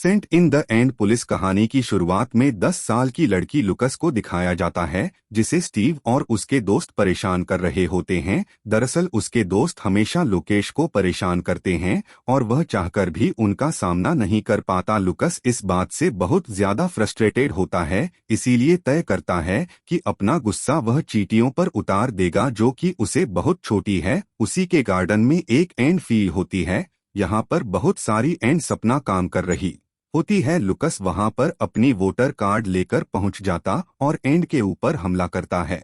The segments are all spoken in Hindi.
Saint in the end police कहानी की शुरुआत में 10 साल की लड़की लुकस को दिखाया जाता है, जिसे स्टीव और उसके दोस्त परेशान कर रहे होते हैं। दरअसल उसके दोस्त हमेशा लोकेश को परेशान करते हैं और वह चाहकर भी उनका सामना नहीं कर पाता। लुकस इस बात से बहुत ज्यादा फ्रस्ट्रेटेड होता है, इसीलिए तय करता है कि अपना गुस्सा वह चींटियों पर उतार देगा जो कि उसे बहुत छोटी है। उसी के गार्डन में एक एंड फील्ड होती है, यहाँ पर बहुत सारी एंड सपना काम कर रही होती है। लुकस वहां पर अपनी वोटर कार्ड लेकर पहुंच जाता और एंड के ऊपर हमला करता है।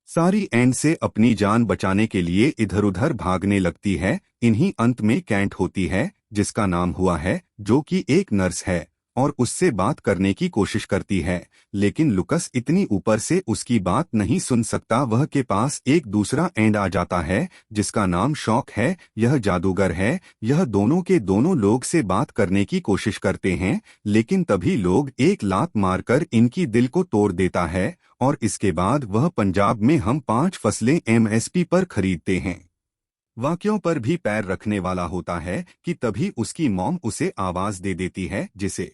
सारी एंड से अपनी जान बचाने के लिए इधर उधर भागने लगती है। इन्हीं अंत में कैंट होती है, जिसका नाम हुआ है, जो कि एक नर्स है और उससे बात करने की कोशिश करती है, लेकिन लुकस इतनी ऊपर से उसकी बात नहीं सुन सकता। वह के पास एक दूसरा एंड आ जाता है जिसका नाम शॉक है। यह जादूगर है। यह दोनों के दोनों लोग से बात करने की कोशिश करते हैं, लेकिन तभी लोग एक लात मारकर इनकी दिल को तोड़ देता है और इसके बाद वह पंजाब में हम 5 फसलें एमएसपी पर खरीदते हैं। वाक्यों पर भी पैर रखने वाला होता है कि तभी उसकी मॉम उसे आवाज दे देती है, जिसे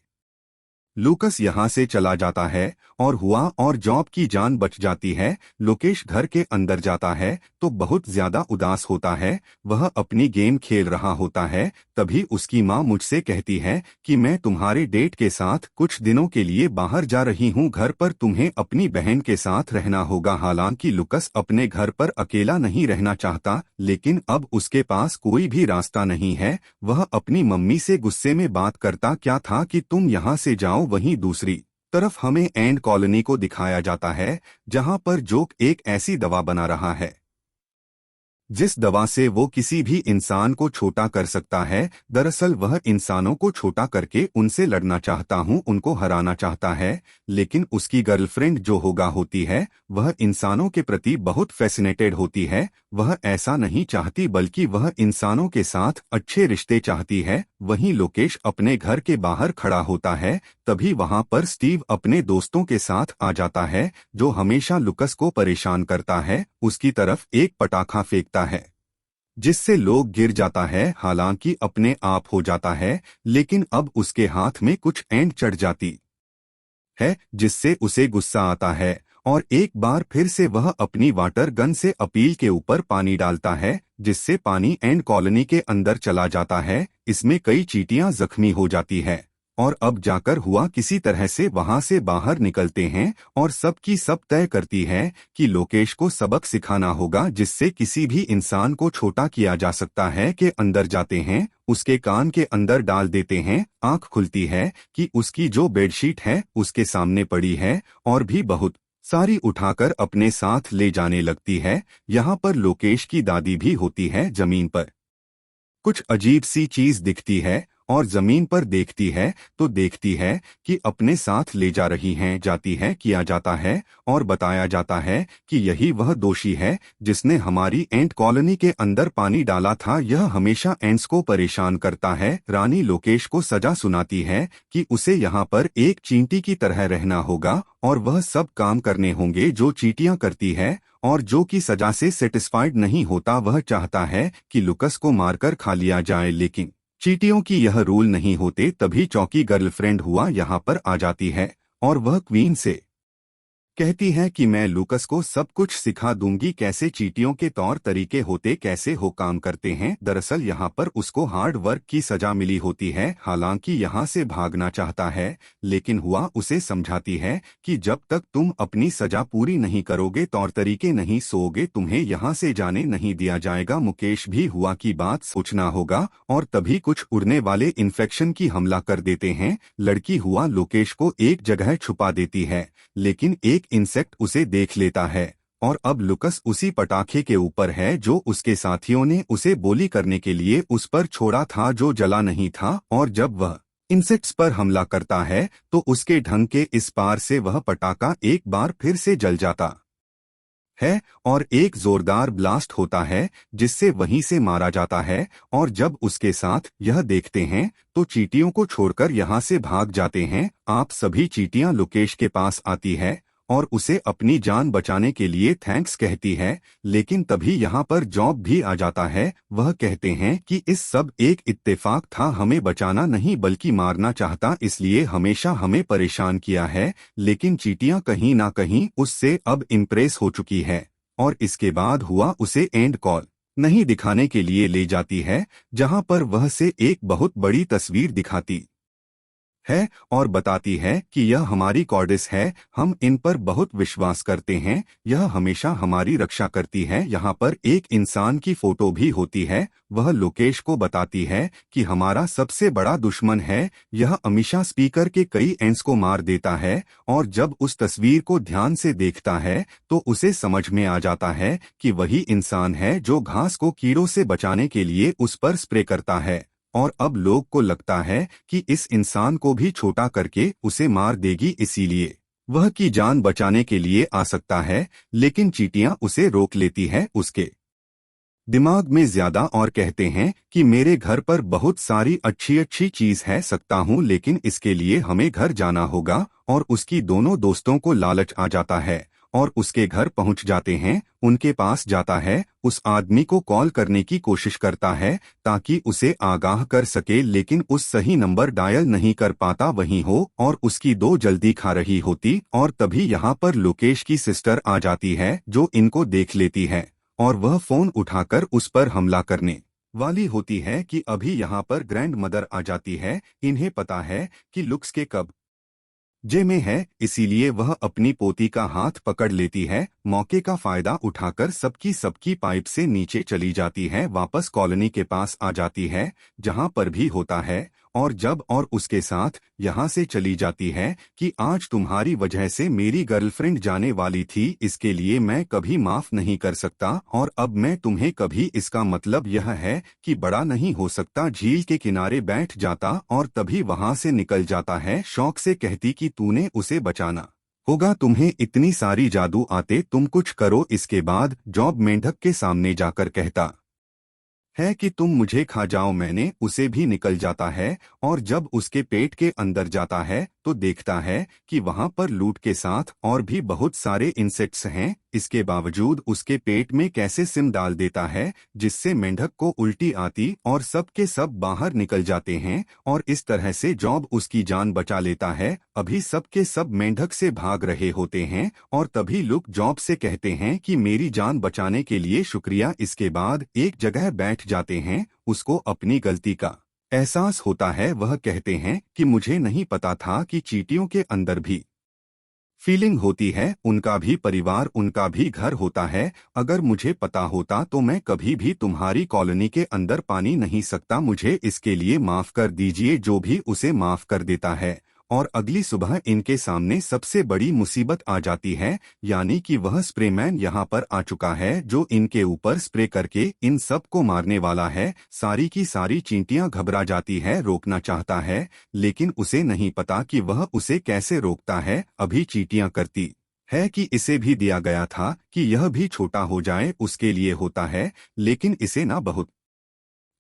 लूकस यहाँ से चला जाता है और हुआ और जॉब की जान बच जाती है। लोकेश घर के अंदर जाता है तो बहुत ज्यादा उदास होता है। वह अपनी गेम खेल रहा होता है, तभी उसकी माँ मुझसे कहती है कि मैं तुम्हारे डेट के साथ कुछ दिनों के लिए बाहर जा रही हूँ, घर पर तुम्हें अपनी बहन के साथ रहना होगा। हालांकि लुकस अपने घर पर अकेला नहीं रहना चाहता, लेकिन अब उसके पास कोई भी रास्ता नहीं है। वह अपनी मम्मी से गुस्से में बात करता क्या था कि तुम यहाँ से जाओ। वहीं दूसरी तरफ हमें एंड कॉलोनी को दिखाया जाता है, जहां पर जोक एक ऐसी दवा बना रहा है जिस दवा से वो किसी भी इंसान को छोटा कर सकता है। दरअसल वह इंसानों को छोटा करके उनसे लड़ना चाहता हूँ, उनको हराना चाहता है, लेकिन उसकी गर्लफ्रेंड जो होती है वह इंसानों के प्रति बहुत फैसिनेटेड होती है। वह ऐसा नहीं चाहती, बल्कि वह इंसानों के साथ अच्छे रिश्ते चाहती है। वहीं लोकेश अपने घर के बाहर खड़ा होता है, तभी वहां पर स्टीव अपने दोस्तों के साथ आ जाता है, जो हमेशा लुकस को परेशान करता है। उसकी तरफ एक पटाखा फेंकता है जिससे लोग गिर जाता है, हालांकि अपने आप हो जाता है, लेकिन अब उसके हाथ में कुछ एंड चढ़ जाती है जिससे उसे गुस्सा आता है और एक बार फिर से वह अपनी वाटर गन से अपील के ऊपर पानी डालता है, जिससे पानी एंड कॉलोनी के अंदर चला जाता है। इसमें कई चींटियां जख्मी हो जाती है और अब जाकर हुआ किसी तरह से वहां से बाहर निकलते हैं और सब की सब तय करती है कि लोकेश को सबक सिखाना होगा जिससे किसी भी इंसान को छोटा किया जा सकता है। के अंदर जाते हैं, उसके कान के अंदर डाल देते हैं। आंख खुलती है कि उसकी जो बेडशीट है उसके सामने पड़ी है और भी बहुत सारी उठाकर अपने साथ ले जाने लगती है। यहाँ पर लोकेश की दादी भी होती है। जमीन पर कुछ अजीब सी चीज दिखती है और जमीन पर देखती है तो देखती है कि अपने साथ ले जा रही हैं। जाती है, किया जाता है और बताया जाता है कि यही वह दोषी है जिसने हमारी एंट कॉलोनी के अंदर पानी डाला था। यह हमेशा एंट्स को परेशान करता है। रानी लोकेश को सजा सुनाती है कि उसे यहाँ पर एक चींटी की तरह रहना होगा और वह सब काम करने होंगे जो चींटियां करती है, और जो कि सजा से सेटिस्फाइड नहीं होता। वह चाहता है कि लुकस को मारकर खा लिया जाए, लेकिन चींटियों की यह रूल नहीं होते। तभी चौकी गर्लफ्रेंड हुआ यहाँ पर आ जाती है और वह क्वीन से कहती है कि मैं लूकस को सब कुछ सिखा दूंगी, कैसे चींटियों के तौर तरीके होते, कैसे हो काम करते हैं। दरअसल यहाँ पर उसको हार्ड वर्क की सजा मिली होती है। हालांकि यहाँ से भागना चाहता है, लेकिन हुआ उसे समझाती है कि जब तक तुम अपनी सजा पूरी नहीं करोगे, तौर तरीके नहीं सोओगे, तुम्हें यहाँ से जाने नहीं दिया जाएगा। मुकेश भी हुआ की बात सोचना होगा और तभी कुछ उड़ने वाले इन्फेक्शन की हमला कर देते हैं। लड़की हुआ लोकेश को एक जगह छुपा देती है, लेकिन एक इंसेक्ट उसे देख लेता है और अब लुकस उसी पटाखे के ऊपर है जो उसके साथियों ने उसे बोली करने के लिए उस पर छोड़ा था, जो जला नहीं था। और जब वह इंसेक्ट्स पर हमला करता है तो उसके ढंग के इस पार से वह पटाखा एक बार फिर से जल जाता है और एक जोरदार ब्लास्ट होता है जिससे वहीं से मारा जाता है। और जब उसके साथ यह देखते हैं तो चींटियों को छोड़कर यहाँ से भाग जाते हैं। आप सभी चींटियां लोकेश के पास आती है और उसे अपनी जान बचाने के लिए थैंक्स कहती है। लेकिन तभी यहाँ पर जॉब भी आ जाता है। वह कहते हैं कि इस सब एक इत्तेफाक था, हमें बचाना नहीं बल्कि मारना चाहता, इसलिए हमेशा हमें परेशान किया है। लेकिन चींटियां कहीं ना कहीं उससे अब इम्प्रेस हो चुकी है और इसके बाद हुआ उसे एंड कॉल नहीं दिखाने के लिए ले जाती है, जहां पर वह से एक बहुत बड़ी तस्वीर दिखाती है और बताती है कि यह हमारी कॉर्डिस है, हम इन पर बहुत विश्वास करते हैं, यह हमेशा हमारी रक्षा करती है। यहाँ पर एक इंसान की फोटो भी होती है। वह लोकेश को बताती है कि हमारा सबसे बड़ा दुश्मन है, यह हमेशा स्पीकर के कई एंड्स को मार देता है। और जब उस तस्वीर को ध्यान से देखता है तो उसे समझ में आ जाता है कि वही इंसान है जो घास को कीड़ों से बचाने के लिए उस पर स्प्रे करता है। और अब लोग को लगता है कि इस इंसान को भी छोटा करके उसे मार देगी, इसीलिए वह की जान बचाने के लिए आ सकता है। लेकिन चींटियां उसे रोक लेती है उसके दिमाग में ज्यादा और कहते हैं कि मेरे घर पर बहुत सारी अच्छी अच्छी चीज है सकता हूँ, लेकिन इसके लिए हमें घर जाना होगा। और उसकी दोनों दोस्तों को लालच आ जाता है और उसके घर पहुंच जाते हैं। उनके पास जाता है, उस आदमी को कॉल करने की कोशिश करता है ताकि उसे आगाह कर सके, लेकिन उस सही नंबर डायल नहीं कर पाता वहीं हो और उसकी दो जल्दी खा रही होती। और तभी यहाँ पर लोकेश की सिस्टर आ जाती है जो इनको देख लेती है और वह फोन उठाकर उस पर हमला करने वाली होती है कि अभी यहाँ पर ग्रैंड मदर आ जाती है। इन्हें पता है कि लुक्स के कब जे में है, इसीलिए वह अपनी पोती का हाथ पकड़ लेती है। मौके का फायदा उठाकर सबकी पाइप से नीचे चली जाती है, वापस कॉलोनी के पास आ जाती है जहां पर भी होता है। और जब और उसके साथ यहां से चली जाती है कि आज तुम्हारी वजह से मेरी गर्लफ्रेंड जाने वाली थी, इसके लिए मैं कभी माफ नहीं कर सकता और अब मैं तुम्हें कभी, इसका मतलब यह है कि बड़ा नहीं हो सकता। झील के किनारे बैठ जाता और तभी वहां से निकल जाता है। शौक से कहती कि तूने उसे बचाना होगा, तुम्हें इतनी सारी जादू आते, तुम कुछ करो। इसके बाद जॉब मेंढक के सामने जाकर कहता है कि तुम मुझे खा जाओ, मैंने उसे भी निकल जाता है। और जब उसके पेट के अंदर जाता है तो देखता है कि वहां पर लूट के साथ और भी बहुत सारे इंसेक्ट्स हैं। इसके बावजूद उसके पेट में कैसे सिम डाल देता है जिससे मेंढक को उल्टी आती और सब के सब बाहर निकल जाते हैं और इस तरह से जॉब उसकी जान बचा लेता है। अभी सब के सब मेंढक से भाग रहे होते हैं और तभी लुक जॉब से कहते हैं कि मेरी जान बचाने के लिए शुक्रिया। इसके बाद एक जगह बैठ जाते हैं, उसको अपनी गलती का एहसास होता है। वह कहते हैं कि मुझे नहीं पता था कि चींटियों के अंदर भी फीलिंग होती है, उनका भी परिवार, उनका भी घर होता है। अगर मुझे पता होता तो मैं कभी भी तुम्हारी कॉलोनी के अंदर पानी नहीं सकता, मुझे इसके लिए माफ कर दीजिए। जो भी उसे माफ कर देता है और अगली सुबह इनके सामने सबसे बड़ी मुसीबत आ जाती है, यानी कि वह स्प्रेमैन यहाँ पर आ चुका है जो इनके ऊपर स्प्रे करके इन सब को मारने वाला है। सारी की सारी चींटियां घबरा जाती है, रोकना चाहता है लेकिन उसे नहीं पता कि वह उसे कैसे रोकता है। अभी चींटियां करती है कि इसे भी दिया गया था कि यह भी छोटा हो जाए, उसके लिए होता है, लेकिन इसे ना बहुत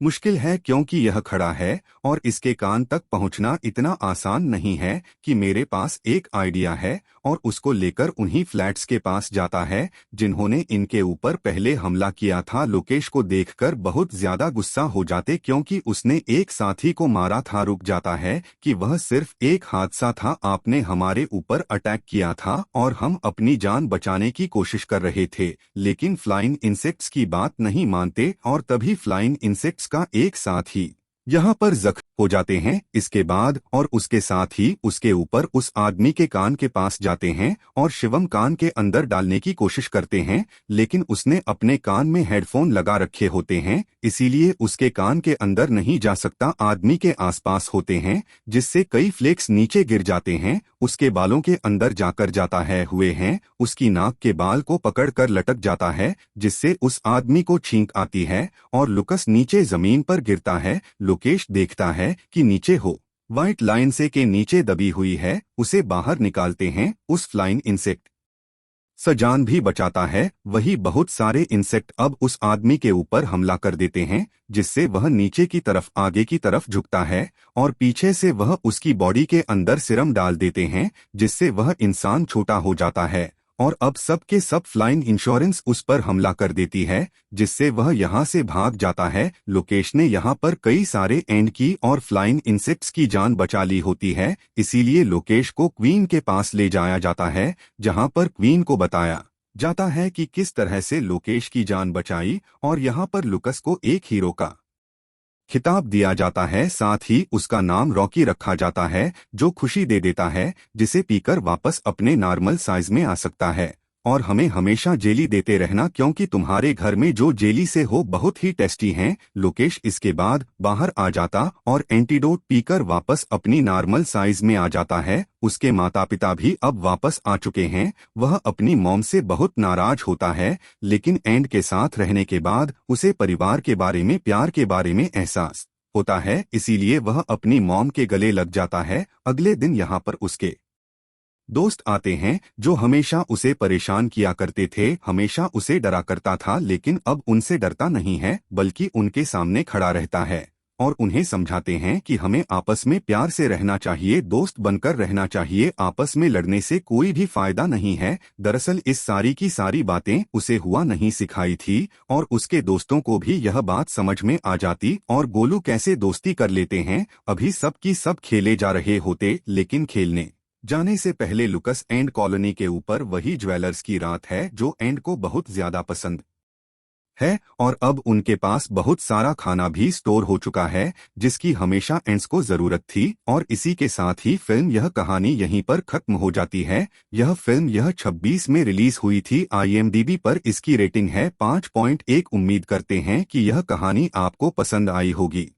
मुश्किल है क्योंकि यह खड़ा है और इसके कान तक पहुंचना इतना आसान नहीं है। कि मेरे पास एक आइडिया है और उसको लेकर उन्हीं फ्लैट्स के पास जाता है जिन्होंने इनके ऊपर पहले हमला किया था। लोकेश को देखकर बहुत ज्यादा गुस्सा हो जाते क्योंकि उसने एक साथी को मारा था। रुक जाता है कि वह सिर्फ एक हादसा था, आपने हमारे ऊपर अटैक किया था और हम अपनी जान बचाने की कोशिश कर रहे थे, लेकिन फ्लाइंग इंसेक्ट्स की बात नहीं मानते और तभी फ्लाइंग इंसेक्ट्स का एक साथ ही यहाँ पर जख्म हो जाते हैं। इसके बाद और उसके साथ ही उसके ऊपर उस आदमी के कान के पास जाते हैं और शिवम कान के अंदर डालने की कोशिश करते हैं, लेकिन उसने अपने कान में हेडफोन लगा रखे होते हैं इसीलिए उसके कान के अंदर नहीं जा सकता। आदमी के आसपास होते हैं जिससे कई फ्लेक्स नीचे गिर जाते हैं, उसके बालों के अंदर जाकर जाता है हुए हैं, उसकी नाक के बाल को पकड़कर लटक जाता है जिससे उस आदमी को छींक आती है और लुकस नीचे जमीन पर गिरता है। लोकेश देखता है कि नीचे हो व्हाइट लाइन से के नीचे दबी हुई है, उसे बाहर निकालते हैं। उस फ्लाइंग इंसेक्ट जान भी बचाता है। वही बहुत सारे इंसेक्ट अब उस आदमी के ऊपर हमला कर देते हैं, जिससे वह नीचे की तरफ आगे की तरफ झुकता है और पीछे से वह उसकी बॉडी के अंदर सिरम डाल देते हैं, जिससे वह इंसान छोटा हो जाता है। और अब सब के सब फ्लाइंग इंश्योरेंस उस पर हमला कर देती है, जिससे वह यहाँ से भाग जाता है। लोकेश ने यहाँ पर कई सारे एंड की और फ्लाइंग इंसेक्ट्स की जान बचा ली होती है, इसीलिए लोकेश को क्वीन के पास ले जाया जाता है, जहाँ पर क्वीन को बताया जाता है कि किस तरह से लोकेश की जान बचाई, और यहाँ पर लुकस को एक हीरो का खिताब दिया जाता है। साथ ही उसका नाम रॉकी रखा जाता है, जो खुशी दे देता है, जिसे पीकर वापस अपने नॉर्मल साइज में आ सकता है। और हमें हमेशा जेली देते रहना, क्योंकि तुम्हारे घर में जो जेली से हो बहुत ही टेस्टी हैं। लोकेश इसके बाद बाहर आ जाता और एंटीडोट पीकर वापस अपनी नॉर्मल साइज में आ जाता है। उसके माता पिता भी अब वापस आ चुके हैं। वह अपनी मॉम से बहुत नाराज होता है, लेकिन एंड के साथ रहने के बाद उसे परिवार के बारे में, प्यार के बारे में एहसास होता है, इसीलिए वह अपनी मॉम के गले लग जाता है। अगले दिन यहाँ पर उसके दोस्त आते हैं, जो हमेशा उसे परेशान किया करते थे, हमेशा उसे डरा करता था, लेकिन अब उनसे डरता नहीं है, बल्कि उनके सामने खड़ा रहता है और उन्हें समझाते हैं कि हमें आपस में प्यार से रहना चाहिए, दोस्त बनकर रहना चाहिए, आपस में लड़ने से कोई भी फायदा नहीं है। दरअसल इस सारी की सारी बातें उसे हुआ नहीं सिखाई थी, और उसके दोस्तों को भी यह बात समझ में आ जाती, और गोलू कैसे दोस्ती कर लेते हैं। अभी सब की सब खेले जा रहे होते, लेकिन खेलने जाने से पहले लुकस एंड कॉलोनी के ऊपर वही ज्वेलर्स की रात है, जो एंड को बहुत ज्यादा पसंद है, और अब उनके पास बहुत सारा खाना भी स्टोर हो चुका है, जिसकी हमेशा एंड्स को जरूरत थी। और इसी के साथ ही फिल्म यह कहानी यहीं पर खत्म हो जाती है। यह फिल्म यह 26 में रिलीज हुई थी। IMDb पर इसकी रेटिंग है 5.1। उम्मीद करते हैं कि यह कहानी आपको पसंद आई होगी।